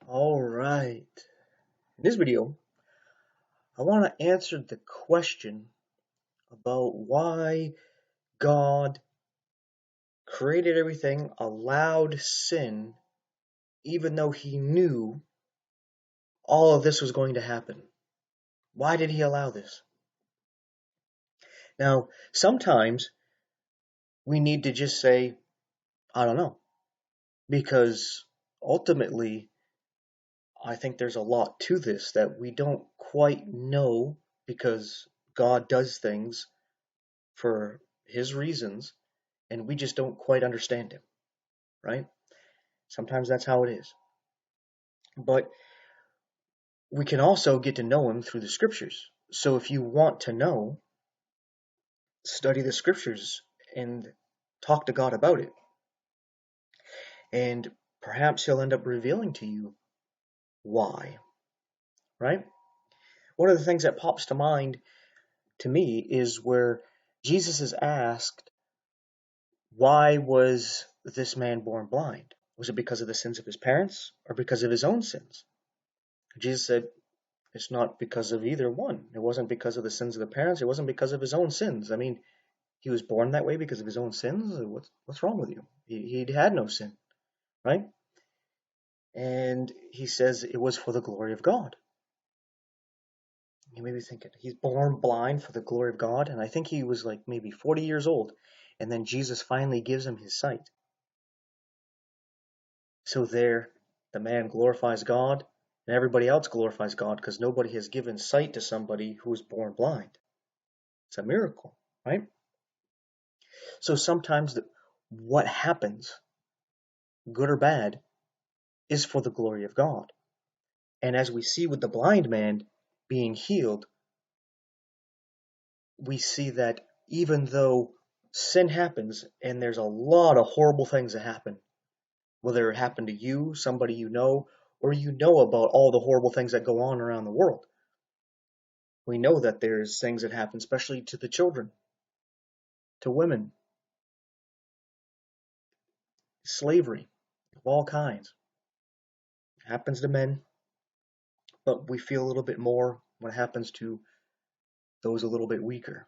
Alright, in this video, I want to answer the question about why God created everything, allowed sin, even though He knew all of this was going to happen. Why did He allow this? Now, sometimes we need to just say, I don't know, because ultimately, I think there's a lot to this that we don't quite know because God does things for His reasons and we just don't quite understand Him, right? Sometimes that's how it is. But we can also get to know Him through the Scriptures. So if you want to know, study the Scriptures and talk to God about it. And perhaps He'll end up revealing to you why, right? One of the things that pops to mind to me is where Jesus is asked, why was this man born blind? Was it because of the sins of his parents or because of his own sins? Jesus said, it's not because of either one. It wasn't because of the sins of the parents. It wasn't because of his own sins. I mean, he was born that way because of his own sins. What's wrong with you? He had no sin, right? And he says it was for the glory of God. You may be thinking, he's born blind for the glory of God. And I think he was like maybe 40 years old. And then Jesus finally gives him his sight. So there, the man glorifies God, and everybody else glorifies God because nobody has given sight to somebody who was born blind. It's a miracle, right? So sometimes what happens, good or bad, is for the glory of God. And as we see with the blind man being healed, we see that even though sin happens, and there's a lot of horrible things that happen, whether it happened to you, somebody you know, or you know about all the horrible things that go on around the world. We know that there's things that happen, especially to the children, to women, slavery of all kinds. It happens to men, but we feel a little bit more when it happens to those a little bit weaker.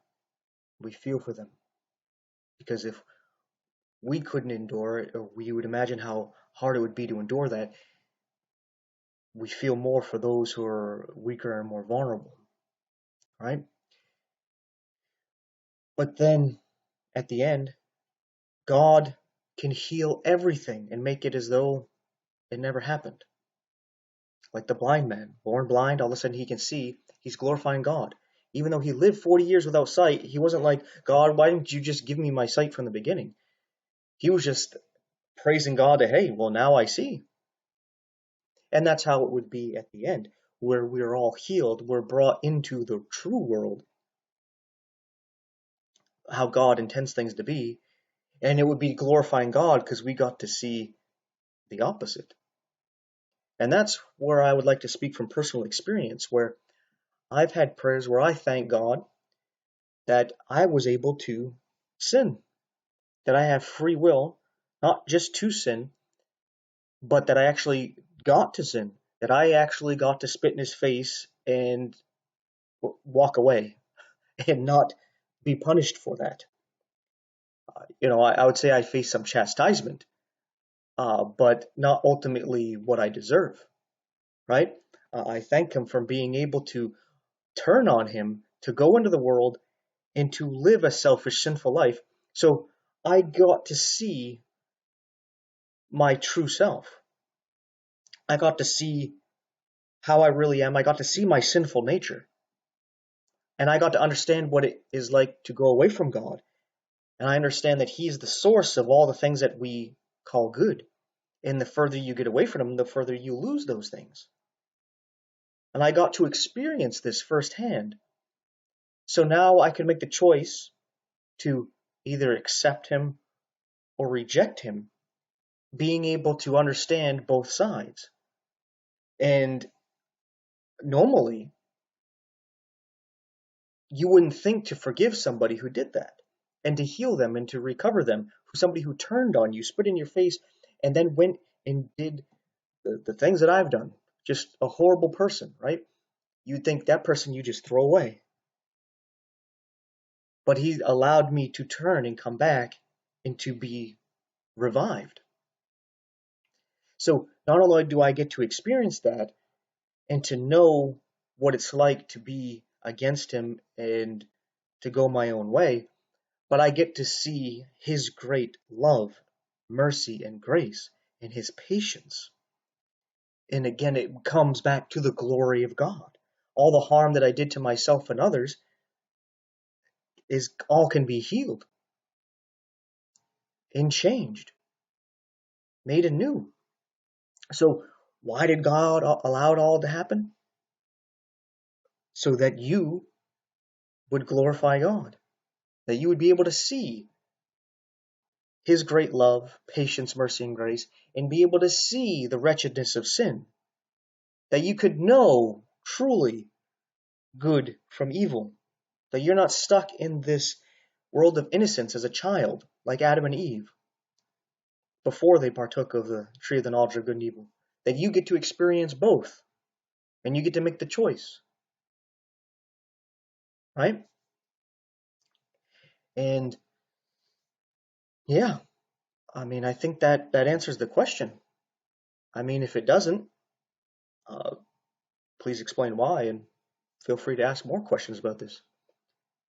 We feel for them. Because if we couldn't endure it, or we would imagine how hard it would be to endure that, we feel more for those who are weaker and more vulnerable, right? But then, at the end, God can heal everything and make it as though it never happened. Like the blind man, born blind, all of a sudden he can see, he's glorifying God. Even though he lived 40 years without sight, he wasn't like, God, why didn't you just give me my sight from the beginning? He was just praising God that, hey, well, now I see. And that's how it would be at the end, where we're all healed, we're brought into the true world, how God intends things to be, and it would be glorifying God because we got to see the opposite. And that's where I would like to speak from personal experience, where I've had prayers where I thank God that I was able to sin, that I have free will, not just to sin, but that I actually got to sin, that I actually got to spit in his face and walk away and not be punished for that. I would say I faced some chastisement, but not ultimately what I deserve, right? I thank him for being able to turn on him, to go into the world, and to live a selfish, sinful life. So I got to see my true self. I got to see how I really am. I got to see my sinful nature. And I got to understand what it is like to go away from God. And I understand that He is the source of all the things that we call good. And the further you get away from Him, the further you lose those things. And I got to experience this firsthand. So now I can make the choice to either accept Him or reject Him, being able to understand both sides. And normally, you wouldn't think to forgive somebody who did that, and to heal them and to recover them, somebody who turned on you, spit in your face, and then went and did the things that I've done, just a horrible person, right? You'd think that person you just throw away. But he allowed me to turn and come back and to be revived. So not only do I get to experience that and to know what it's like to be against him and to go my own way, but I get to see his great love, mercy, and grace, and his patience. And again, it comes back to the glory of God. All the harm that I did to myself and others all can be healed and changed, made anew. So why did God allow it all to happen? So that you would glorify God, that you would be able to see his great love, patience, mercy, and grace, and be able to see the wretchedness of sin, that you could know truly good from evil, that you're not stuck in this world of innocence as a child, like Adam and Eve, before they partook of the tree of the knowledge of good and evil, that you get to experience both, and you get to make the choice, right? And yeah, I mean, I think that answers the question. I mean, if it doesn't, please explain why, and feel free to ask more questions about this.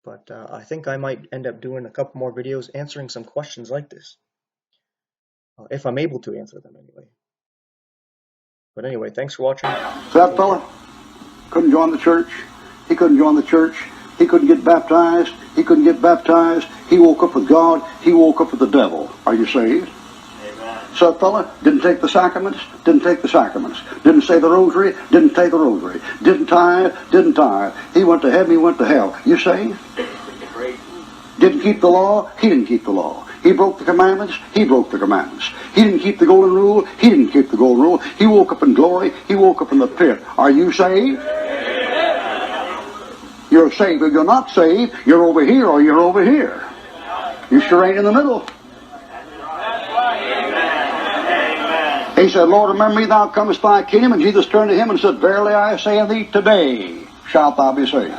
But I think I might end up doing a couple more videos answering some questions like this, if I'm able to answer them anyway. But anyway, thanks for watching. So that fella couldn't join the church. He couldn't join the church. He couldn't get baptized. He couldn't get baptized. He woke up with God. He woke up with the devil. Are you saved? Amen. So that fella didn't take the sacraments. Didn't take the sacraments. Didn't say the rosary. Didn't say the rosary. Didn't tithe. Didn't tithe. He went to heaven. He went to hell. You saved? Didn't keep the law. He didn't keep the law. He broke the commandments. He broke the commandments. He didn't keep the golden rule. He didn't keep the golden rule. He woke up in glory. He woke up in the pit. Are you saved? You're saved. If you're not saved, you're over here or you're over here. You sure ain't in the middle. He said, Lord, remember me, thou comest thy kingdom. And Jesus turned to him and said, Verily I say unto thee, today shalt thou be saved.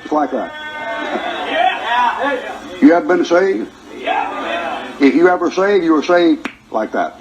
Just like that. You have been saved? If you ever saved, you were saved like that.